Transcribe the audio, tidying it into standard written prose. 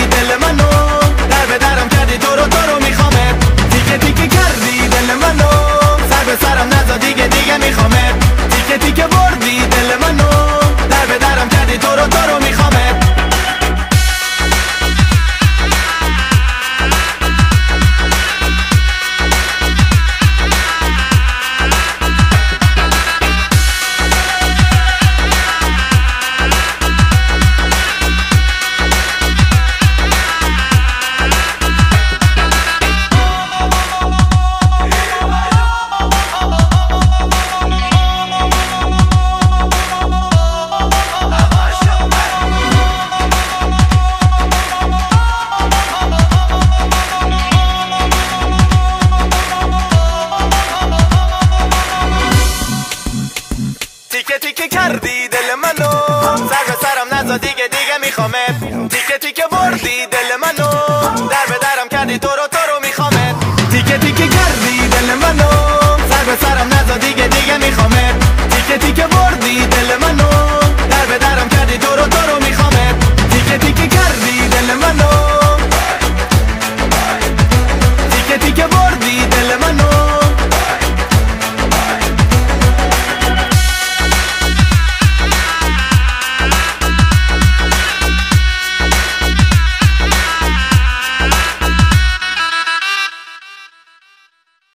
دل منو، در به درم کردی تو رو میخوامت. تیکه تیکه کردی دل منو، سر به سرم نزا دیگه میخوامت. تیکه تیکه بردی دل منو، در به درم کردی تو رو میخوامت. تیکه تیکه کردی دل منو، سر به سرم نزا دیگه میخوامت. تیکه تیکه بردی دل منو،